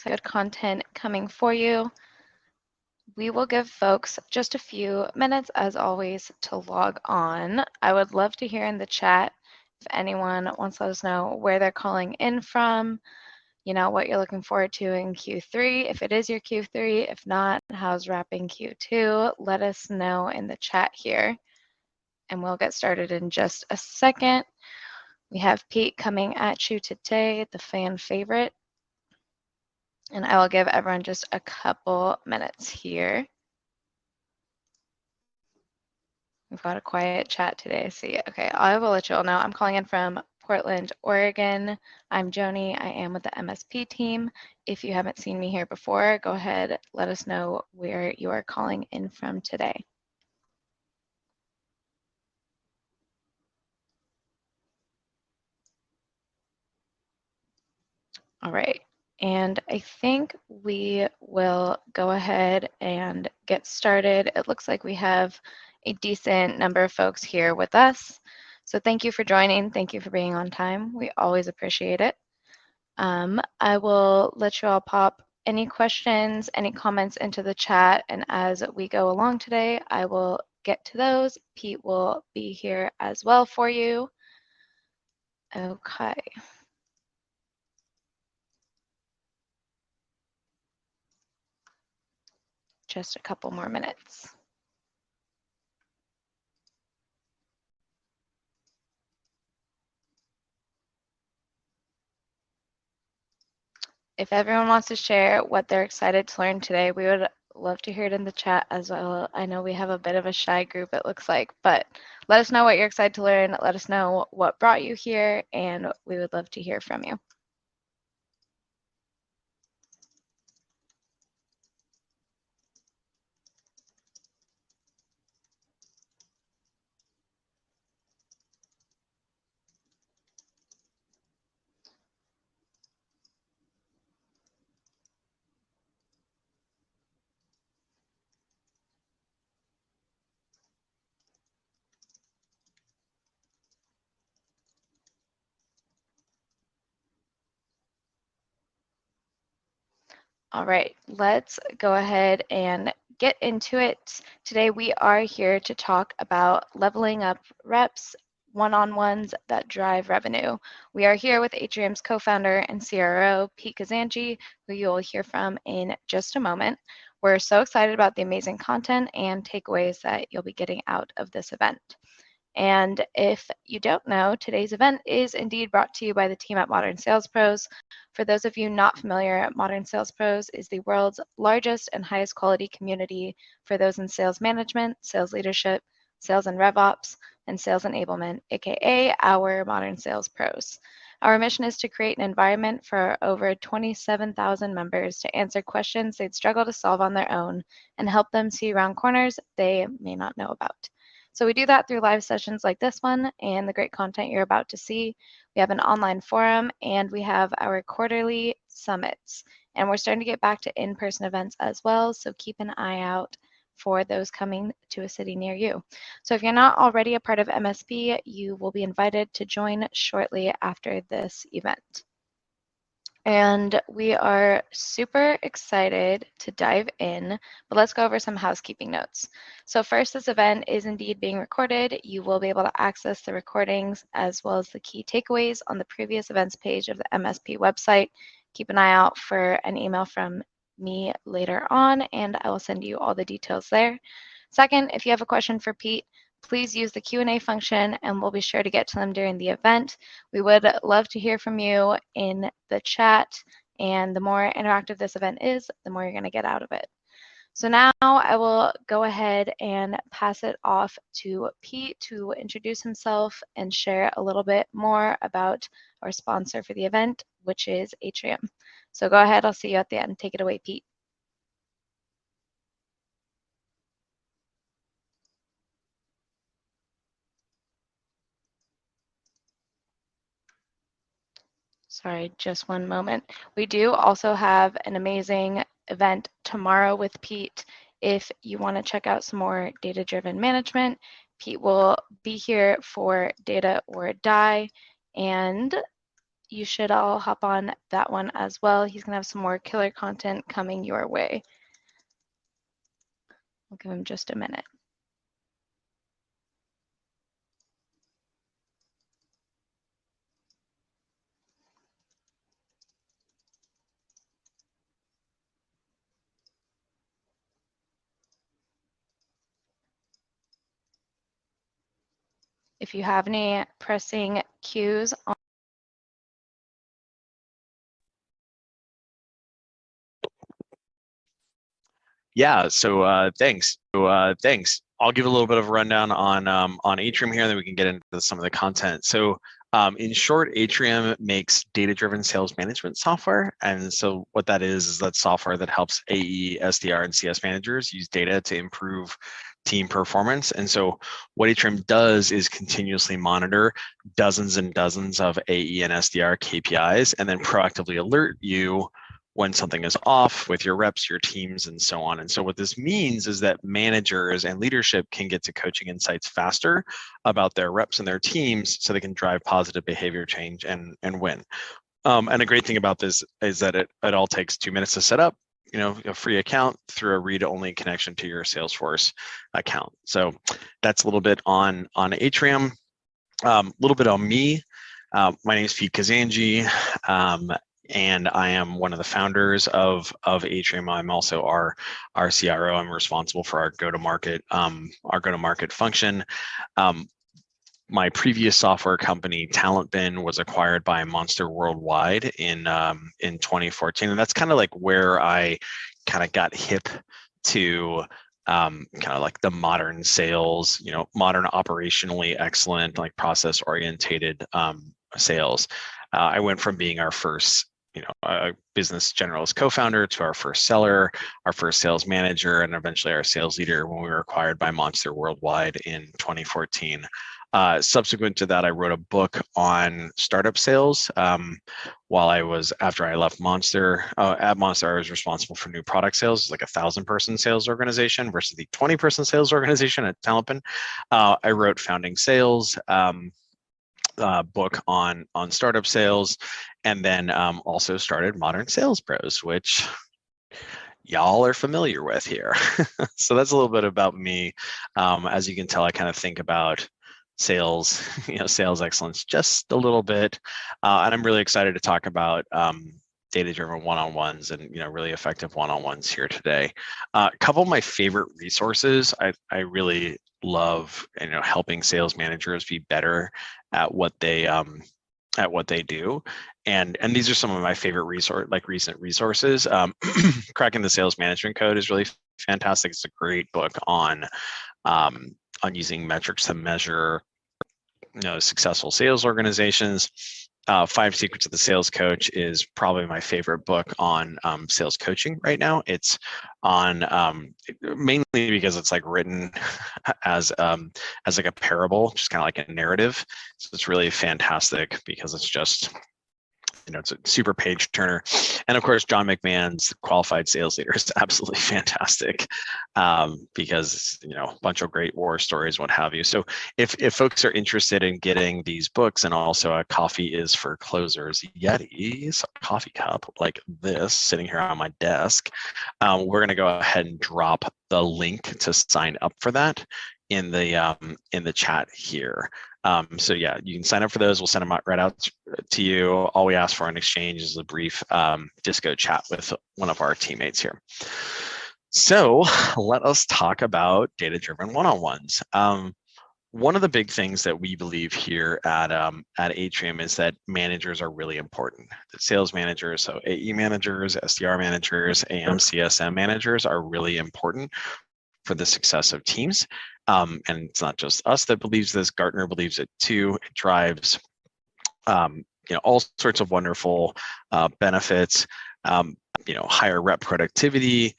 good content coming for you. We will give folks just a few minutes, as always, to log on. I would love to hear in the chat if anyone wants to let us know where they're calling in from, what you're looking forward to in Q3, if it is your Q3. If not, how's wrapping Q2? Let us know in the chat here, and we'll get started in just a second. We have Pete coming at you today, the fan favorite. And I will give everyone just a couple minutes here. We've got a quiet chat today. See, okay, I will let you all know. I'm calling in from Portland, Oregon. I'm Joni. I am with the MSP team. If you haven't seen me here before, go ahead, let us know where you are calling in from today. All right, and I think we will go ahead and get started. It looks like we have a decent number of folks here with us. So thank you for joining. Thank you for being on time. We always appreciate it. I will let you all pop any questions, any comments into the chat, and as we go along today, I will get to those. Pete will be here as well for you. Okay. Just a couple more minutes. If everyone wants to share what they're excited to learn today, we would love to hear it in the chat as well. I know we have a bit of a shy group, it looks like, but let us know what you're excited to learn. Let us know what brought you here, and we would love to hear from you. All right, let's go ahead and get into it. Today we are here to talk about leveling up reps, one-on-ones that drive revenue. We are here with Atrium's co-founder and CRO, Pete Kazanjy, who you'll hear from in just a moment. We're so excited about the amazing content and takeaways that you'll be getting out of this event. And if you don't know, today's event is indeed brought to you by the team at Modern Sales Pros. For those of you not familiar, Modern Sales Pros is the world's largest and highest quality community for those in sales management, sales leadership, sales and RevOps, and sales enablement, aka our Modern Sales Pros. Our mission is to create an environment for over 27,000 members to answer questions they'd struggle to solve on their own and help them see around corners they may not know about. So we do that through live sessions like this one and the great content you're about to see. We have an online forum and we have our quarterly summits. And we're starting to get back to in-person events as well, so keep an eye out for those coming to a city near you. So if you're not already a part of MSP, you will be invited to join shortly after this event. And we are super excited to dive in, but let's go over some housekeeping notes. So first, this event is indeed being recorded. You will be able to access the recordings as well as the key takeaways on the previous events page of the MSP website. Keep an eye out for an email from me later on, and I will send you all the details there. Second, if you have a question for Pete, please use the Q&A function and we'll be sure to get to them during the event. We would love to hear from you in the chat, and the more interactive this event is, the more you're going to get out of it. So now I will go ahead and pass it off to Pete to introduce himself and share a little bit more about our sponsor for the event, which is Atrium. So go ahead, I'll see you at the end. Take it away, Pete. Sorry, just one moment. We do also have an amazing event tomorrow with Pete. If you want to check out some more data-driven management, Pete will be here for Data or Die, and you should all hop on that one as well. He's going to have some more killer content coming your way. We'll give him just a minute. If you have any pressing cues on Yeah, so thanks. Thanks. I'll give a little bit of a rundown on Atrium here, and then we can get into some of the content. So in short, Atrium makes data-driven sales management software. And so what that is that software that helps AE, SDR, and CS managers use data to improve team performance. And so what Atrium does is continuously monitor dozens and dozens of AE and SDR KPIs, and then proactively alert you when something is off with your reps, your teams, and so on. And so what this means is that managers and leadership can get to coaching insights faster about their reps and their teams so they can drive positive behavior change and win. And a great thing about this is that it all takes 2 minutes to set up, a free account through a read-only connection to your Salesforce account. So that's a little bit on Atrium. A little bit on me. My name is Pete Kazanjy. And I am one of the founders of Atrium. I'm also our CRO. I'm responsible for our go-to-market function. My previous software company, TalentBin, was acquired by Monster Worldwide in 2014, and that's kind of like where I kind of got hip to kind of like the modern sales, modern operationally excellent, like process orientated sales. I went from being our first a business generalist co-founder to our first seller, our first sales manager, and eventually our sales leader when we were acquired by Monster Worldwide in 2014. Subsequent to that, I wrote a book on startup sales. After I left Monster, at Monster, I was responsible for new product sales, like 1,000-person sales organization versus the 20-person sales organization at TalentBin. I wrote Founding Sales, book on startup sales, and then also started Modern Sales Pros, which y'all are familiar with here. So that's a little bit about me. As you can tell, I kind of think about sales, sales excellence just a little bit, and I'm really excited to talk about data-driven one-on-ones and really effective one-on-ones here today. A couple of my favorite resources. I really love helping sales managers be better at what they do, and these are some of my favorite recent resources. Cracking the Sales Management Code is really fantastic. It's a great book on using metrics to measure successful sales organizations. 5 Secrets of the Sales Coach is probably my favorite book on sales coaching right now. It's on mainly because it's like written as like a parable, just kind of like a narrative. So it's really fantastic because it's just it's a super page turner. And of course, John McMahon's Qualified Sales Leader is absolutely fantastic because a bunch of great war stories, what have you. So if folks are interested in getting these books, and also a Coffee is for Closers Yetis, a coffee cup like this sitting here on my desk, we're going to go ahead and drop the link to sign up for that in the chat here. So yeah, you can sign up for those. We'll send them right out to you. All we ask for in exchange is a brief Disco chat with one of our teammates here. So let us talk about data-driven one-on-ones. One of the big things that we believe here at Atrium is that managers are really important. The sales managers, so AE managers, SDR managers, AM, CSM managers are really important for the success of teams. And it's not just us that believes this. Gartner believes it too. It drives all sorts of wonderful benefits, higher rep productivity,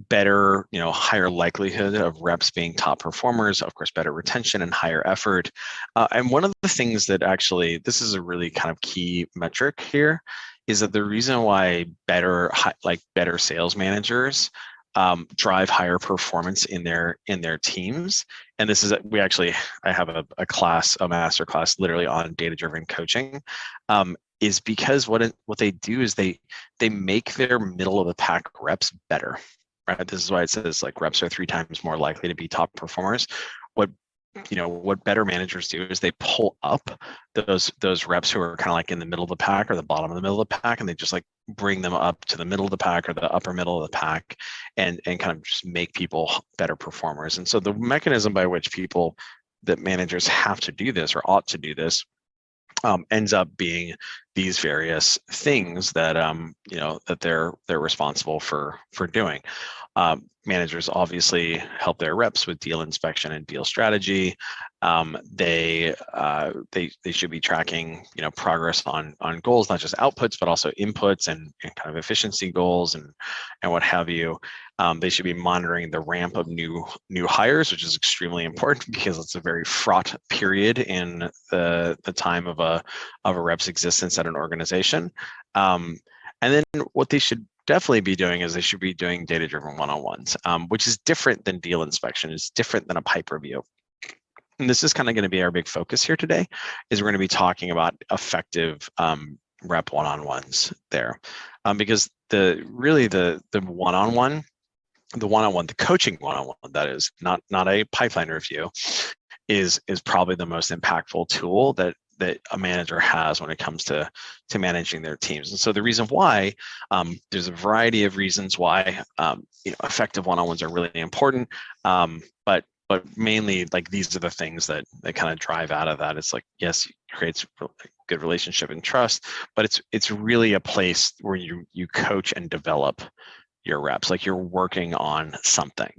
better, higher likelihood of reps being top performers, of course, better retention and higher effort. And one of the things that actually, this is a really kind of key metric here, is that the reason why better sales managers drive higher performance in their teams. And this is I have a master class literally on data-driven coaching. is because what they do is they make their middle of the pack reps better, right? This is why it says like reps are 3 times more likely to be top performers. What better managers do is they pull up those reps who are kind of like in the middle of the pack or the bottom of the middle of the pack, and they just like bring them up to the middle of the pack or the upper middle of the pack, and kind of just make people better performers. And so the mechanism by which that managers have to do this or ought to do this ends up being these various things that that they're responsible for doing. Managers obviously help their reps with deal inspection and deal strategy. They should be tracking progress on goals, not just outputs but also inputs and kind of efficiency goals and what have you. They should be monitoring the ramp of new hires, which is extremely important because it's a very fraught period in the time of a rep's existence at an organization. And then what they should definitely be doing is they should be doing data-driven one-on-ones, which is different than deal inspection. It's different than a pipe review. And this is kind of going to be our big focus here today, is we're going to be talking about effective rep one-on-ones there, because the one-on-one, the coaching one-on-one, that is not a pipeline review, is probably the most impactful tool that a manager has when it comes to managing their teams. And so the reason why, there's a variety of reasons why effective one-on-ones are really important, but mainly like these are the things that kind of drive out of that. It's like, yes, it creates good relationship and trust, but it's really a place where you coach and develop your reps, like you're working on something,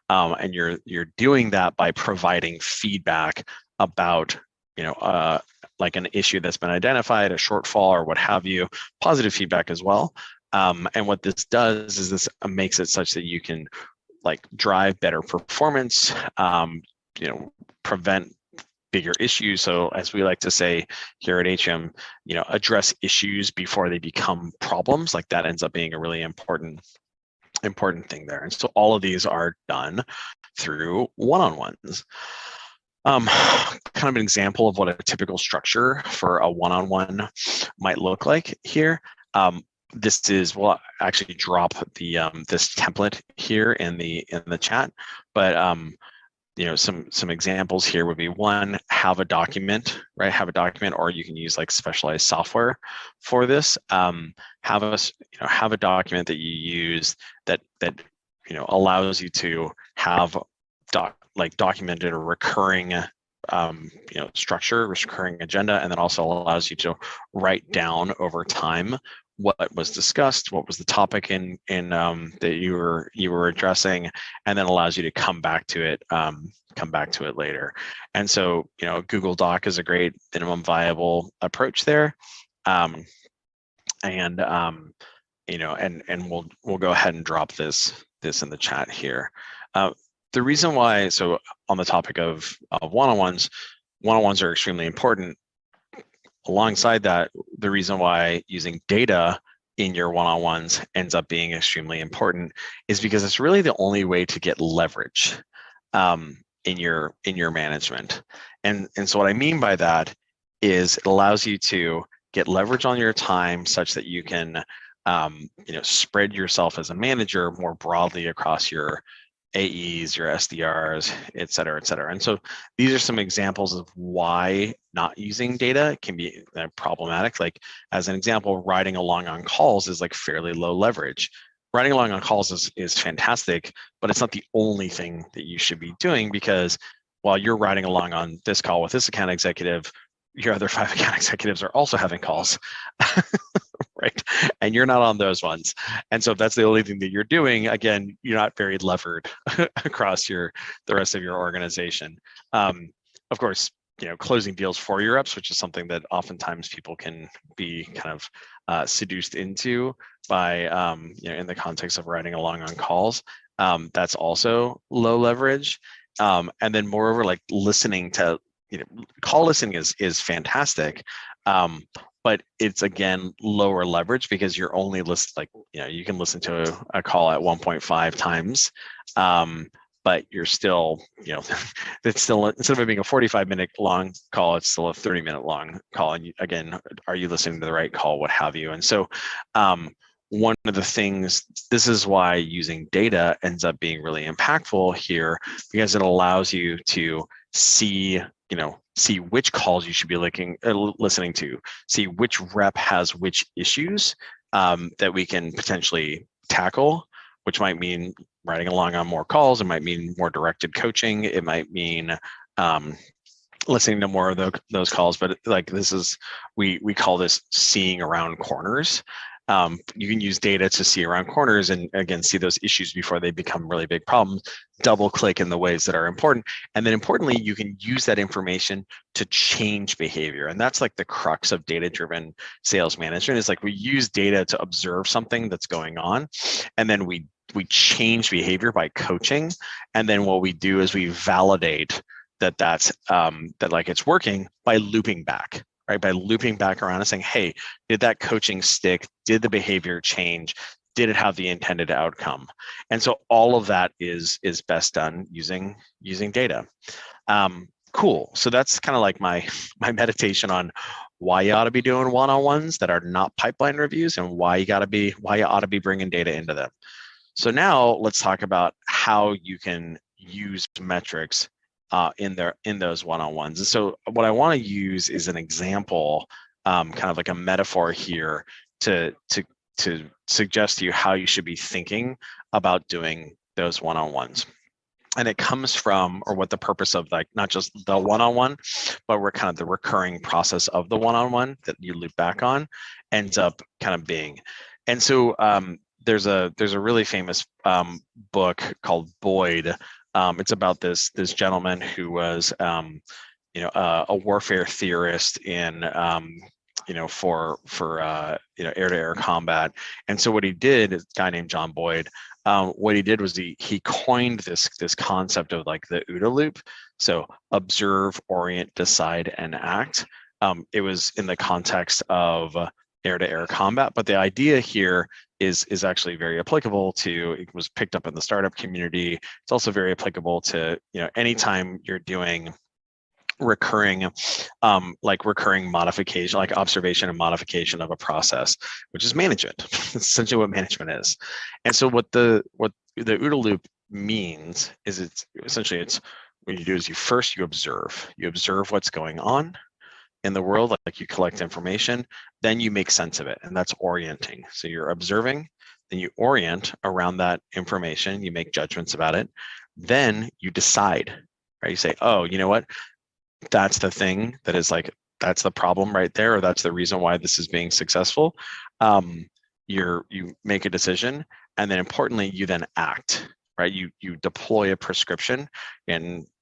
and you're doing that by providing feedback about like an issue that's been identified, a shortfall or what have you, positive feedback as well. And what this does is this makes it such that you can like drive better performance, prevent bigger issues. So as we like to say here at HM, address issues before they become problems. Like that ends up being a really important thing there. And so all of these are done through one-on-ones. Kind of an example of what a typical structure for a one-on-one might look like here. This is, we'll actually drop the this template here in the chat, but some examples here would be, one, have a document, right? Have a document, or you can use like specialized software for this. Have a document that you use that allows you to have documented a recurring structure, recurring agenda, and then also allows you to write down over time what was discussed, what was the topic in that you were addressing, and then allows you to come back to it later. And so Google Doc is a great minimum viable approach there. And we'll go ahead and drop this in the chat here. The reason why, so on the topic of one-on-ones are extremely important. Alongside that, the reason why using data in your one-on-ones ends up being extremely important is because it's really the only way to get leverage in your management. And so what I mean by that is it allows you to get leverage on your time such that you can spread yourself as a manager more broadly across your AEs, your SDRs, et cetera, et cetera. And so these are some examples of why not using data can be problematic. Like as an example, riding along on calls is like fairly low leverage. Riding along on calls is fantastic, but it's not the only thing that you should be doing, because while you're riding along on this call with this account executive, your other 5 account executives are also having calls. Right? And you're not on those ones. And so if that's the only thing that you're doing, again, you're not very levered across the rest of your organization. Of course, closing deals for your reps, which is something that oftentimes people can be kind of seduced into by, in the context of riding along on calls. That's also low leverage. And then moreover, like listening to, call listening is fantastic. But it's, again, lower leverage because you're only you can listen to a call at 1.5 times, but you're still, it's still, instead of it being a 45-minute long call, it's still a 30-minute long call. And again, are you listening to the right call, what have you? And so one of the things, this is why using data ends up being really impactful here, because it allows you to see which calls you should be listening to, see which rep has which issues that we can potentially tackle, which might mean riding along on more calls. It might mean more directed coaching. It might mean listening to more of those calls. But like this is, we call this seeing around corners. You can use data to see around corners and again, see those issues before they become really big problems, double click in the ways that are important. And then importantly, you can use that information to change behavior. And that's like the crux of data-driven sales management, is like we use data to observe something that's going on. And then we change behavior by coaching. And then what we do is we validate that like it's working by looping back. Right, by looping back around and saying, hey, did that coaching stick? Did the behavior change? Did it have the intended outcome? And so all of that is best done using data. Cool. So that's kind of like my meditation on why you ought to be doing one-on-ones that are not pipeline reviews, and why you ought to be bringing data into them. So now let's talk about how you can use metrics in those one-on-ones. And so what I want to use is an example, kind of like a metaphor here to suggest to you how you should be thinking about doing those one-on-ones. And it comes from, or what the purpose of, like, not just the one-on-one, but we're kind of the recurring process of the one-on-one that you loop back on ends up kind of being. And so there's a really famous book called Boyd. It's about this gentleman who was, a warfare theorist in, for air-to-air combat. And so what he did, a guy named John Boyd, what he did was he coined this concept of like the OODA loop. So observe, orient, decide, and act. It was in the context of air-to-air combat, but the idea here is actually very applicable to, it was picked up in the startup community. It's also very applicable to, anytime you're doing recurring modification, like observation and modification of a process, which is management. That's essentially what management is. And so what the OODA loop means is it's what you do is you observe what's going on in the world, like you collect information, then you make sense of it, and that's orienting. So you're observing, then you orient around that information, you make judgments about it, then you decide, right? You say, oh, you know what? That's the thing that is like, that's the problem right there, or that's the reason why this is being successful. You make a decision, and then importantly, you then act, right? You deploy a prescription.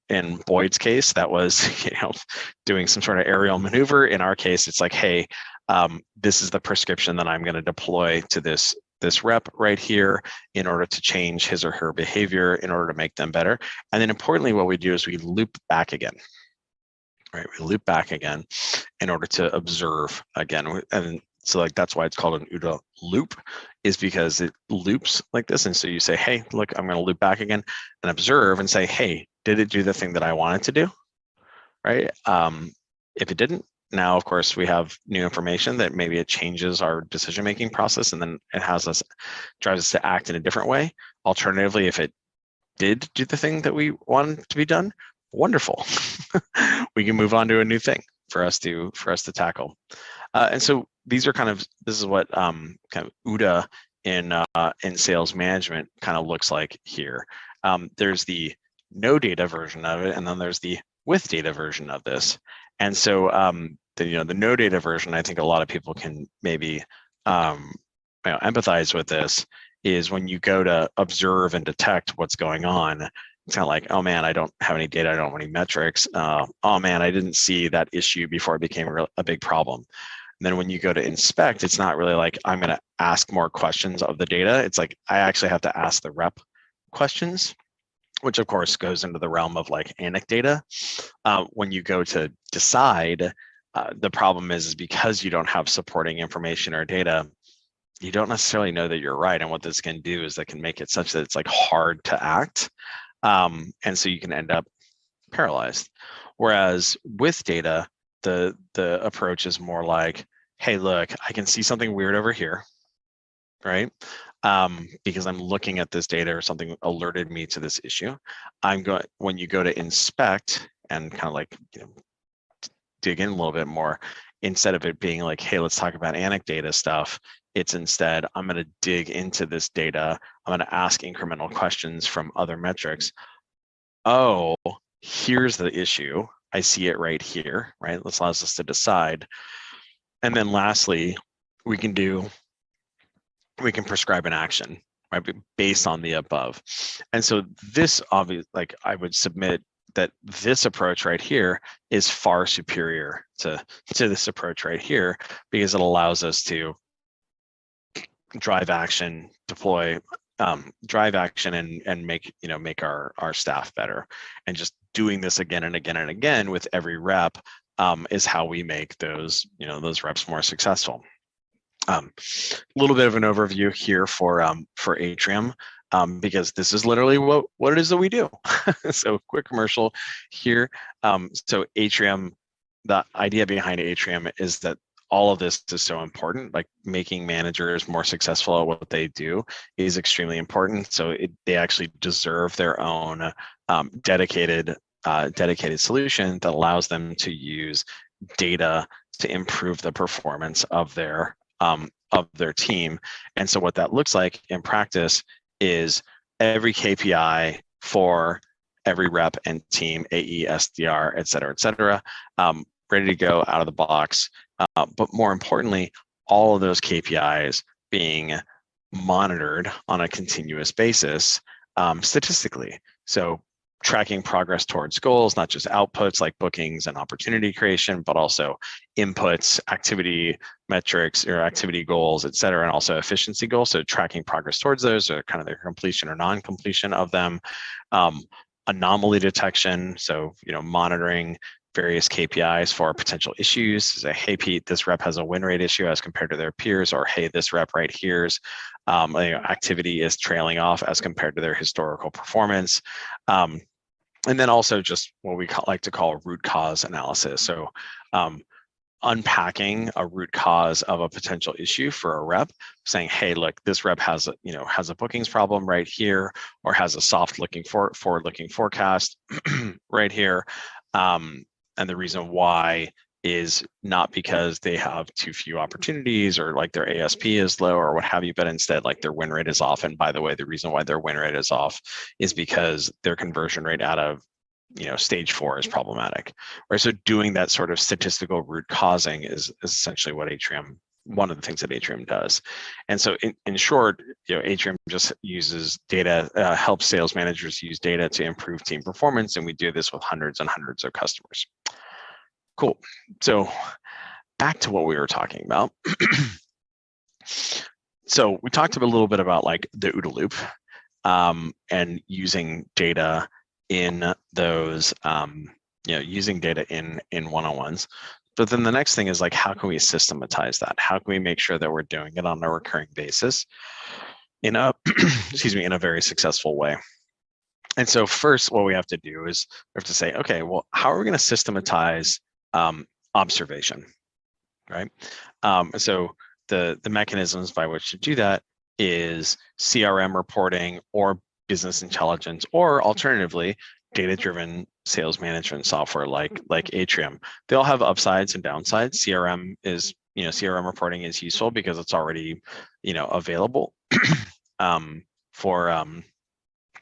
In Boyd's case, that was, doing some sort of aerial maneuver. In our case, it's like, hey, this is the prescription that I'm going to deploy to this rep right here in order to change his or her behavior, in order to make them better. And then importantly, what we do is we loop back again, right? We loop back again in order to observe again. And so like, that's why it's called an OODA loop, is because it loops like this. And so you say, hey, look, I'm going to loop back again and observe and say, hey, did it do the thing that I wanted to do, right? If it didn't, now, of course, we have new information that maybe it changes our decision-making process, and then it drives us to act in a different way. Alternatively, if it did do the thing that we wanted to be done, wonderful. We can move on to a new thing for us to tackle. And so this is what kind of OODA in sales management kind of looks like here. There's the no data version of it, and then there's the with data version of this. And so the no data version, I think a lot of people can maybe empathize with this, is when you go to observe and detect what's going on, it's kind of like, oh man, I don't have any data, I don't have any metrics. Oh man, I didn't see that issue before it became a big problem. And then when you go to inspect, it's not really like, I'm going to ask more questions of the data. It's like, I actually have to ask the rep questions, which of course goes into the realm of like anecdata. When you go to decide, the problem is because you don't have supporting information or data, you don't necessarily know that you're right. And what this can do is that can make it such that it's like hard to act. And so you can end up paralyzed. Whereas with data, the approach is more like, hey, look, I can see something weird over here, right? Because I'm looking at this data or something alerted me to this issue. When you go to inspect and kind of like, dig in a little bit more, instead of it being like, hey, let's talk about anecdata stuff, it's instead, I'm going to dig into this data. I'm going to ask incremental questions from other metrics. Oh, here's the issue. I see it right here, right? This allows us to decide. And then lastly, we can prescribe an action, right, based on the above. And so this obviously, like I would submit that this approach right here is far superior to this approach right here, because it allows us to drive action, deploy, drive action, and make our staff better. And just doing this again and again and again with every rep is how we make those reps more successful. A little bit of an overview here for Atrium, because this is literally what it is that we do. So quick commercial here. So Atrium, the idea behind Atrium is that all of this is so important. Like making managers more successful at what they do is extremely important. So they actually deserve their own dedicated solution that allows them to use data to improve the performance of their team. And so what that looks like in practice is every KPI for every rep and team, AE, SDR, et cetera, ready to go out of the box. But more importantly, all of those KPIs being monitored on a continuous basis statistically. So tracking progress towards goals, not just outputs like bookings and opportunity creation, but also inputs, activity metrics or activity goals, et cetera, and also efficiency goals. So tracking progress towards those, or kind of their completion or non-completion of them. Anomaly detection, so monitoring various KPIs for potential issues. Say, hey, Pete, this rep has a win rate issue as compared to their peers, or hey, this rep right here's activity is trailing off as compared to their historical performance. And then also just what we like to call root cause analysis. So unpacking a root cause of a potential issue for a rep, saying, hey, look, this rep has a bookings problem right here, or has a forward-looking forecast right here. And the reason why is not because they have too few opportunities or like their ASP is low or what have you, but instead like their win rate is off. And by the way, the reason why their win rate is off is because their conversion rate out of stage 4 is problematic. Right. So doing that sort of statistical root causing is essentially what one of the things that Atrium does. And so in short, Atrium just uses data, helps sales managers use data to improve team performance. And we do this with hundreds and hundreds of customers. Cool. So back to what we were talking about. So we talked a little bit about like the OODA loop and using data in those, using data in one-on-ones. But then the next thing is like, how can we systematize that? How can we make sure that we're doing it on a recurring basis in a, in a very successful way? And so first, what we have to do is we have to say, okay, well, how are we going to systematize observation, right? So the mechanisms by which to do that is CRM reporting or business intelligence, or alternatively, data-driven sales management software like Atrium. They all have upsides and downsides. CRM reporting is useful because it's already, available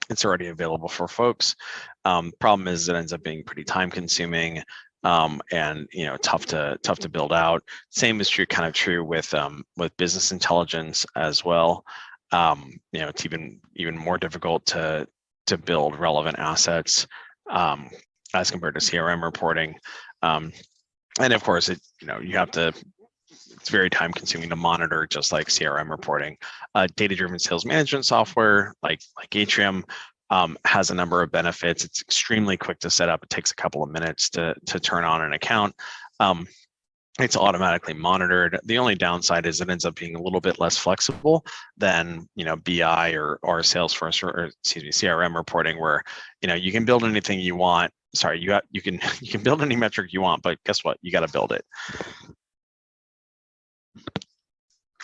it's already available for folks. Problem is it ends up being pretty time consuming and tough to build out. Same is true with business intelligence as well. It's even more difficult to build relevant assets as compared to CRM reporting. And of course, it's very time consuming to monitor, just like CRM reporting. Data-driven sales management software like Atrium has a number of benefits. It's extremely quick to set up. It takes a couple of minutes to turn on an account. it's automatically monitored. The only downside is it ends up being a little bit less flexible than, BI or Salesforce or excuse me, CRM reporting, where, you can build anything you want. Sorry, you can you can build any metric you want, but guess what? You got to build it.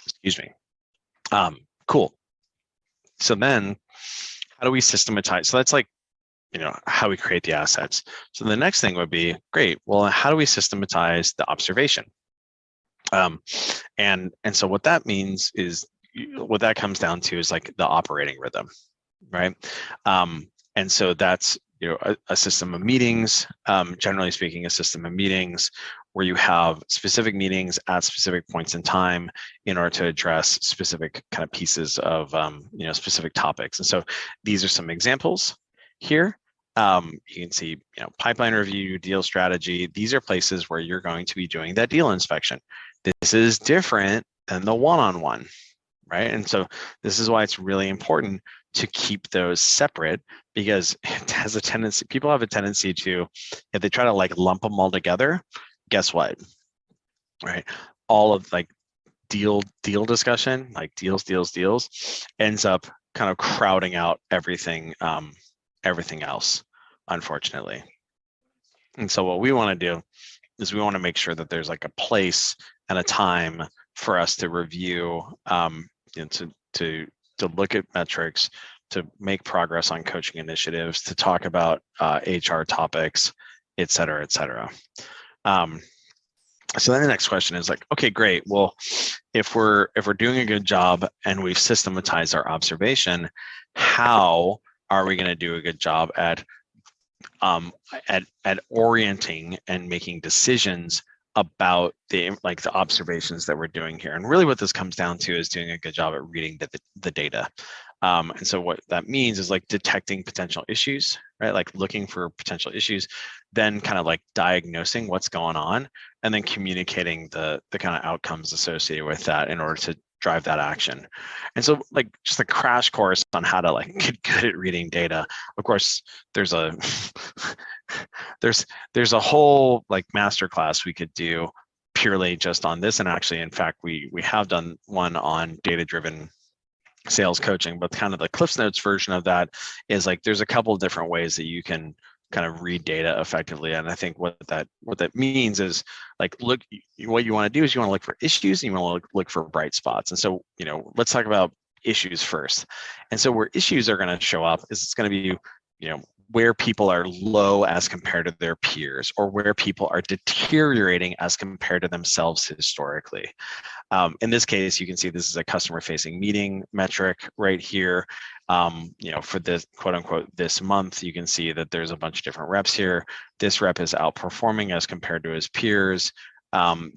Excuse me. Cool. So then, how do we systematize? So that's like, how we create the assets. So the next thing would be, great, well, how do we systematize the observation? And so what that means is, what that comes down to is like the operating rhythm, right? And so that's, a system of meetings, generally speaking, a system of meetings where you have specific meetings at specific points in time in order to address specific kind of pieces of, specific topics. And so these are some examples here. You can see, pipeline review, deal strategy. These are places where you're going to be doing that deal inspection. This is different than the one-on-one, right? And so this is why it's really important to keep those separate, because it has a tendency, people have a tendency to, if they try to like lump them all together, guess what, right? All of like deal discussion, like deals, ends up kind of crowding out everything, everything else, unfortunately. And so what we want to do is we want to make sure that there's like a place and a time for us to review, to look at metrics, to make progress on coaching initiatives, to talk about HR topics, et cetera, et cetera. So then the next question is like, okay, great. Well, if we're doing a good job and we've systematized our observation, how are we going to do a good job at orienting and making decisions about the observations that we're doing here? And really what this comes down to is doing a good job at reading the data. And so what that means is like detecting potential issues, right? Like looking for potential issues, then kind of like diagnosing what's going on, and then communicating the kind of outcomes associated with that in order to drive that action. And so like just a crash course on how to like get good at reading data. Of course, there's a there's a whole like masterclass we could do purely just on this. And actually, in fact, we have done one on data-driven sales coaching, but kind of the Cliffs Notes version of that is like there's a couple of different ways that you can kind of read data effectively. And I think what that means is like, look, what you want to do is you want to look for issues and you want to look for bright spots. And so, let's talk about issues first. And so where issues are going to show up is it's going to be, where people are low as compared to their peers, or where people are deteriorating as compared to themselves historically. In this case, you can see this is a customer-facing meeting metric right here. For this quote unquote this month, you can see that there's a bunch of different reps here. This rep is outperforming as compared to his peers.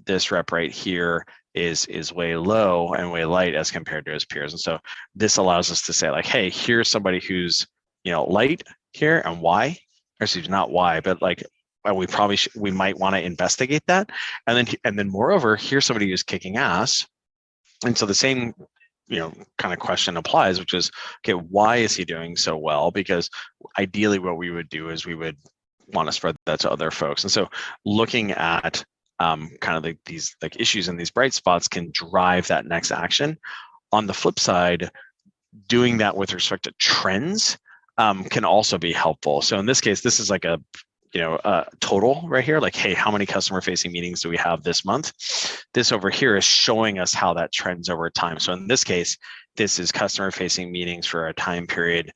This rep right here is way low and way light as compared to his peers. And so this allows us to say like, hey, here's somebody who's light here, and why, or excuse me, not why, but like we might want to investigate that. And then moreover, here's somebody who's kicking ass. And so the same kind of question applies, which is, okay, why is he doing so well? Because ideally what we would do is we would want to spread that to other folks. And so looking at kind of like these like issues and these bright spots can drive that next action. On the flip side, doing that with respect to trends can also be helpful. So in this case, this is like a total right here, like, hey, how many customer facing meetings do we have this month? This over here is showing us how that trends over time. So in this case, this is customer facing meetings for a time period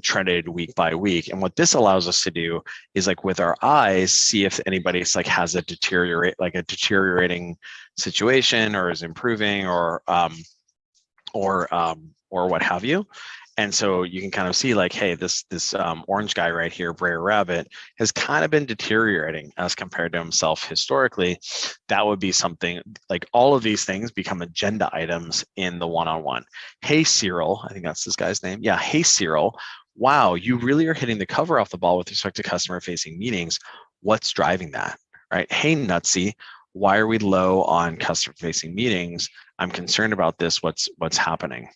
trended week by week. And what this allows us to do is like with our eyes, see if anybody's like has a deteriorating situation or is improving or what have you. And so you can kind of see like, hey, this orange guy right here, Brer Rabbit, has kind of been deteriorating as compared to himself historically. That would be something like all of these things become agenda items in the one-on-one. Hey, Cyril, I think that's this guy's name. Yeah, hey, Cyril, wow, you really are hitting the cover off the ball with respect to customer-facing meetings. What's driving that, right? Hey, Nutsy, why are we low on customer-facing meetings? I'm concerned about this. What's happening?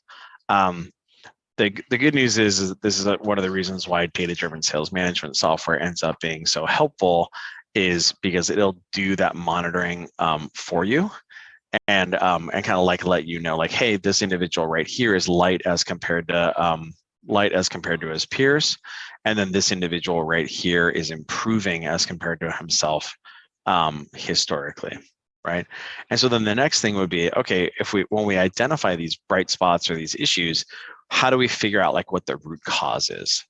The good news is this is one of the reasons why data-driven sales management software ends up being so helpful, is because it'll do that monitoring for you, and kind of like let you know, like, hey, this individual right here is light as compared to his peers, and then this individual right here is improving as compared to himself historically, right? And so then the next thing would be, okay, when we identify these bright spots or these issues, how do we figure out like what the root cause is?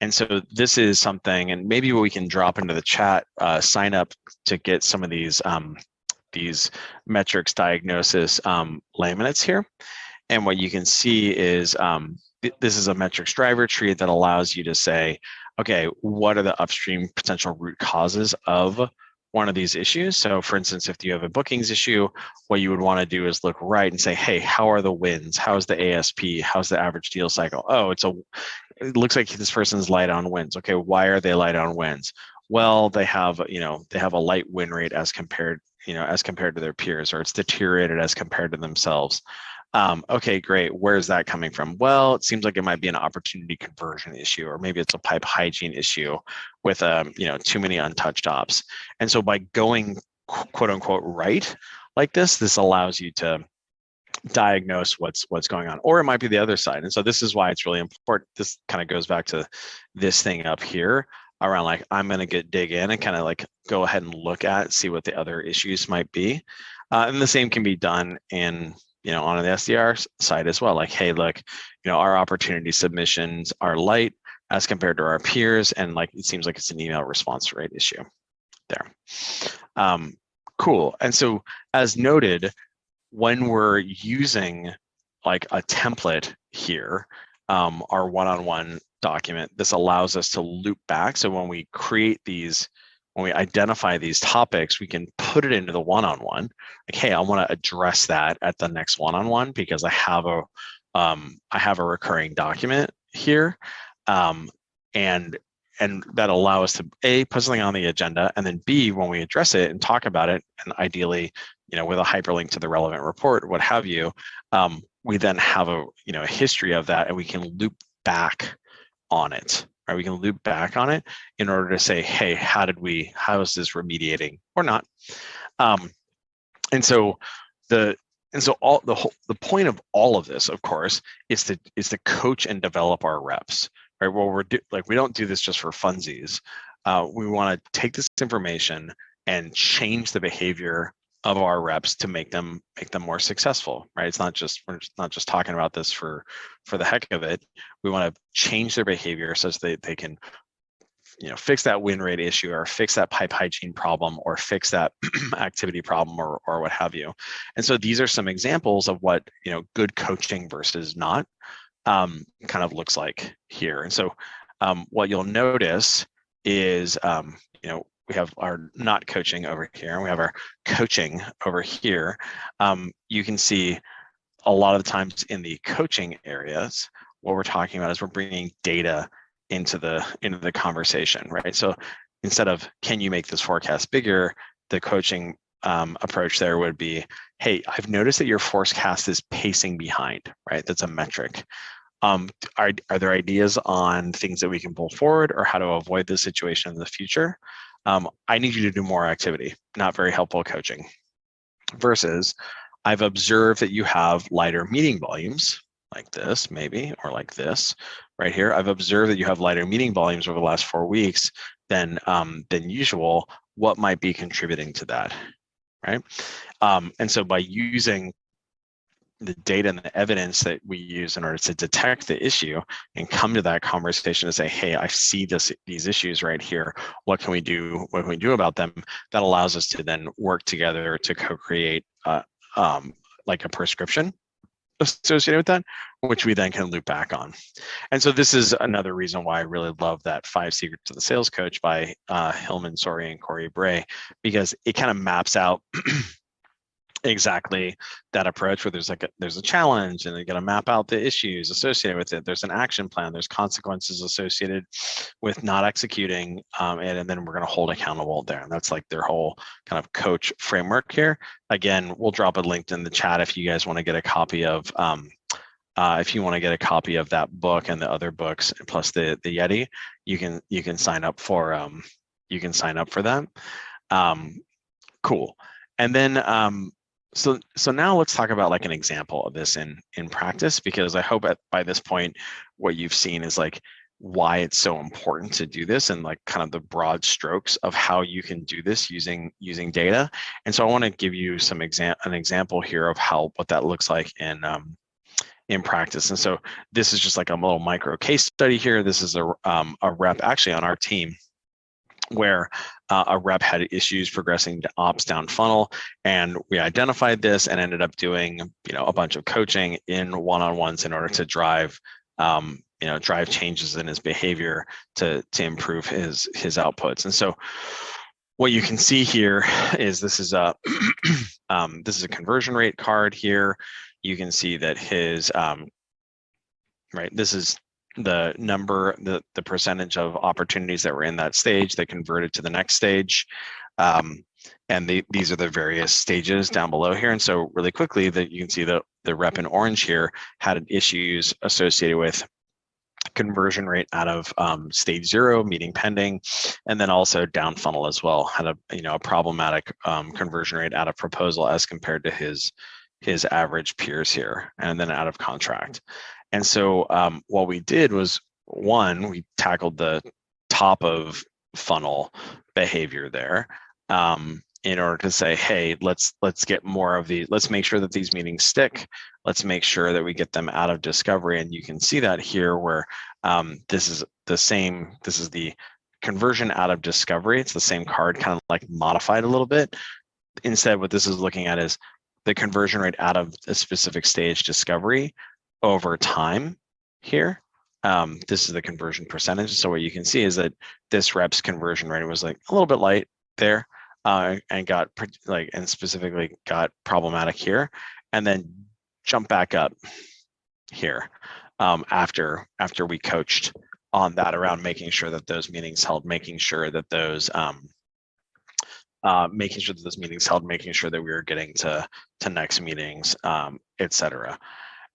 And so this is something, and maybe we can drop into the chat, sign up to get some of these metrics diagnosis laminates here. And what you can see is this is a metrics driver tree that allows you to say, okay, what are the upstream potential root causes of one of these issues? So for instance, if you have a bookings issue, what you would want to do is look right and say, hey, how are the wins? How's the ASP? How's the average deal cycle? Oh, it looks like this person's light on wins. Okay, why are they light on wins? Well, they have a light win rate as compared to their peers, or it's deteriorated as compared to themselves. Okay, great. Where's that coming from? Well, it seems like it might be an opportunity conversion issue, or maybe it's a pipe hygiene issue with too many untouched ops. And so by going quote unquote right like this allows you to diagnose what's going on. Or it might be the other side. And so this is why it's really important. This kind of goes back to this thing up here around, like, I'm going to dig in and kind of like go ahead and look at, see what the other issues might be. And the same can be done in, on the SDR side as well. Like, hey, look, our opportunity submissions are light as compared to our peers. And like, it seems like it's an email response rate issue there. Cool. And so as noted, when we're using like a template here, our one-on-one document, this allows us to loop back. So when we identify these topics, we can put it into the one-on-one. Like, hey, I want to address that at the next one-on-one because I have a recurring document here, and that allow us to A, put something on the agenda, and then B, when we address it and talk about it, and ideally, with a hyperlink to the relevant report, what have you, we then have a history of that, and we can loop back on it. Right? We can loop back on it in order to say, hey, how is this remediating or not? And so the point of all of this, of course, is to coach and develop our reps. Right? Well, we don't do this just for funsies. We want to take this information and change the behavior of our reps to make them more successful, right? We're not just talking about this for the heck of it. We want to change their behavior so that they can, fix that win rate issue, or fix that pipe hygiene problem, or fix that activity problem, or what have you. And so these are some examples of what good coaching versus not kind of looks like here. And so what you'll notice is we have our not coaching over here, and we have our coaching over here. You can see a lot of the times in the coaching areas, what we're talking about is we're bringing data into the conversation, right? So instead of, can you make this forecast bigger, the coaching approach there would be, hey, I've noticed that your forecast is pacing behind, right? That's a metric. Are there ideas on things that we can pull forward, or how to avoid this situation in the future? I need you to do more activity. Not very helpful coaching. Versus, I've observed that you have lighter meeting volumes, like this maybe, or like this right here. I've observed that you have lighter meeting volumes over the last 4 weeks than usual. What might be contributing to that, right? And so by using the data and the evidence that we use in order to detect the issue and come to that conversation to say, hey, I see these issues right here. What can we do? What can we do about them? That allows us to then work together to co-create like a prescription associated with that, which we then can loop back on. And so this is another reason why I really love that 5 Secrets to the Sales Coach by Hillman Sori and Corey Bray, because it kind of maps out exactly that approach, where there's a challenge, and you got to map out the issues associated with it. There's an action plan. There's consequences associated with not executing, and then we're going to hold accountable there. And that's like their whole kind of coach framework here. Again, we'll drop a link in the chat if you guys want to get a copy of that book and the other books, plus the Yeti. You can sign up for that. Cool. And then so now let's talk about like an example of this in practice, because I hope by this point what you've seen is like why it's so important to do this and like kind of the broad strokes of how you can do this using data. And so I want to give you an example here of what that looks like in practice. And so this is just like a little micro case study here. This is a rep actually on our team where a rep had issues progressing to ops down funnel, and we identified this and ended up doing a bunch of coaching in one-on-ones in order to drive drive changes in his behavior to improve his outputs. And so what you can see here is this is a this is a conversion rate card here. You can see that his this is the number, the percentage of opportunities that were in that stage that converted to the next stage. And these are the various stages down below here. And so really quickly that you can see the rep in orange here had issues associated with conversion rate out of stage 0, meeting pending, and then also down funnel as well, had a problematic conversion rate out of proposal as compared to his average peers here, and then out of contract. And so what we did was, one, we tackled the top of funnel behavior there in order to say, hey, let's get more of these. Let's make sure that these meetings stick. Let's make sure that we get them out of discovery. And you can see that here where this is the same. This is the conversion out of discovery. It's the same card, kind of like modified a little bit. Instead, what this is looking at is the conversion rate out of a specific stage discovery over time here. This is the conversion percentage. So what you can see is that this rep's conversion rate was like a little bit light there, and got and specifically got problematic here, and then jump back up here after we coached on that around making sure that those meetings held, making sure that those meetings held, making sure that we were getting to next meetings, etc.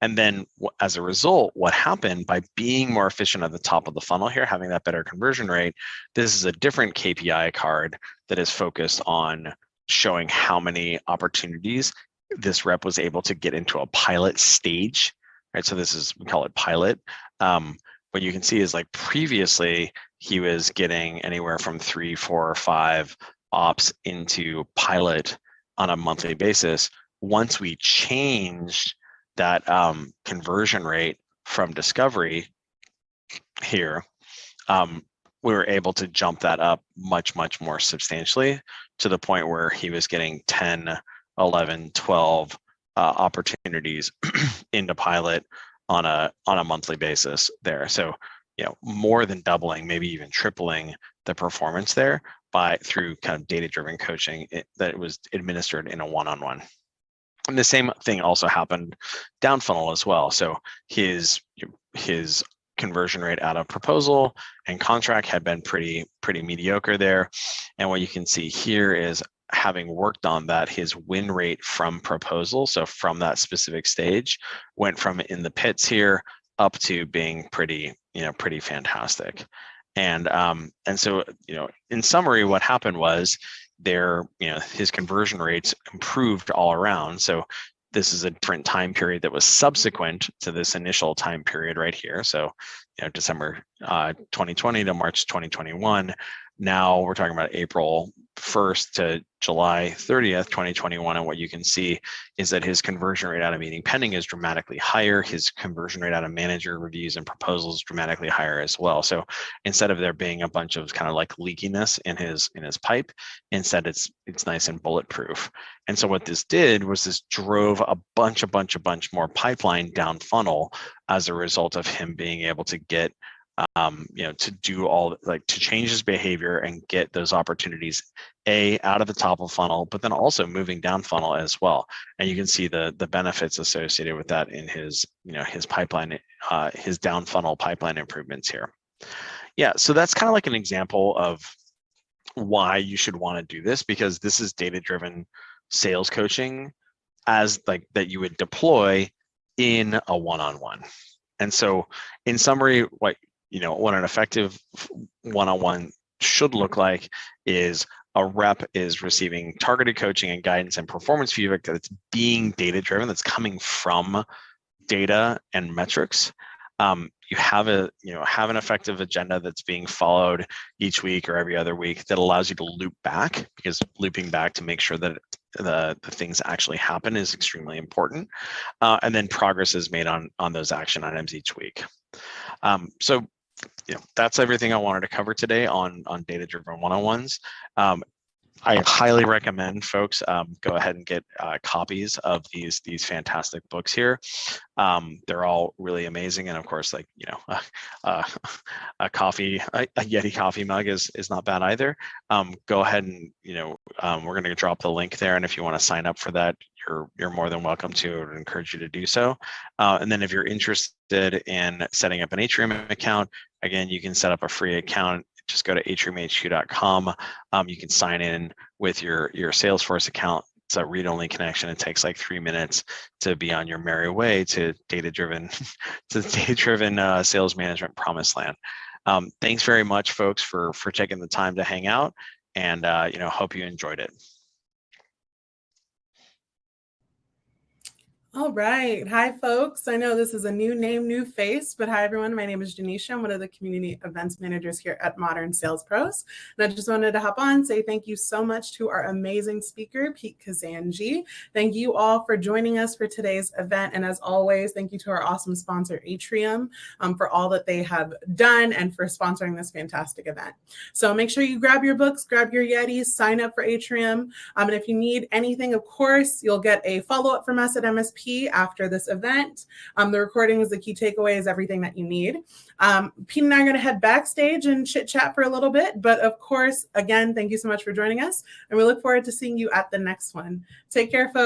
And then as a result, what happened by being more efficient at the top of the funnel here, having that better conversion rate, this is a different KPI card that is focused on showing how many opportunities this rep was able to get into a pilot stage, right? So this is, we call it pilot. What you can see is like previously he was getting anywhere from 3, 4, or 5 ops into pilot on a monthly basis. Once we changed that conversion rate from discovery here, we were able to jump that up much more substantially to the point where he was getting 10, 11, 12 opportunities into pilot on a monthly basis there. So more than doubling, maybe even tripling the performance there through kind of data-driven coaching that was administered in a one-on-one. And the same thing also happened down funnel as well. So his conversion rate out of proposal and contract had been pretty mediocre there. And what you can see here is, having worked on that, his win rate from proposal, so from that specific stage, went from in the pits here up to being pretty fantastic. And so in summary, what happened was his conversion rates improved all around. So this is a different time period that was subsequent to this initial time period right here. So December 2020 to March 2021. Now we're talking about April 1st to July 30th, 2021. And what you can see is that his conversion rate out of meeting pending is dramatically higher. His conversion rate out of manager reviews and proposals is dramatically higher as well. So instead of there being a bunch of kind of like leakiness in his pipe, instead it's nice and bulletproof. And so what this did was this drove a bunch more pipeline down funnel as a result of him being able to get to do to change his behavior and get those opportunities out of the top of funnel, but then also moving down funnel as well. And you can see the benefits associated with that in his his pipeline, his down funnel pipeline improvements here. Yeah, so that's kind of like an example of why you should want to do this, because this is data-driven sales coaching as that you would deploy in a one-on-one. And so in summary, what an effective one-on-one should look like is a rep is receiving targeted coaching and guidance and performance feedback that's being data-driven, that's coming from data and metrics. You have an effective agenda that's being followed each week or every other week that allows you to loop back, because looping back to make sure that the things actually happen is extremely important. And then progress is made on those action items each week. So that's everything I wanted to cover today on data-driven one-on-ones. I highly recommend folks go ahead and get copies of these fantastic books here. They're all really amazing, and of course, like a Yeti coffee mug is not bad either. Go ahead and we're going to drop the link there, and if you want to sign up for that, you're more than welcome to. I would encourage you to do so. And then if you're interested in setting up an Atrium account, again, you can set up a free account. Just go to atriumhq.com. You can sign in with your Salesforce account. It's a read-only connection. It takes like 3 minutes to be on your merry way to data-driven sales management promised land. Thanks very much, folks, for taking the time to hang out, and hope you enjoyed it. All right. Hi, folks. I know this is a new name, new face, but hi, everyone. My name is Janisha. I'm one of the community events managers here at Modern Sales Pros. And I just wanted to hop on, say thank you so much to our amazing speaker, Pete Kazanjy. Thank you all for joining us for today's event. And as always, thank you to our awesome sponsor, Atrium, for all that they have done and for sponsoring this fantastic event. So make sure you grab your books, grab your Yetis, sign up for Atrium. And if you need anything, of course, you'll get a follow-up from us at MSP after this event. The recording is the key takeaways, everything that you need. Pete and I are going to head backstage and chit chat for a little bit. But of course, again, thank you so much for joining us. And we look forward to seeing you at the next one. Take care, folks.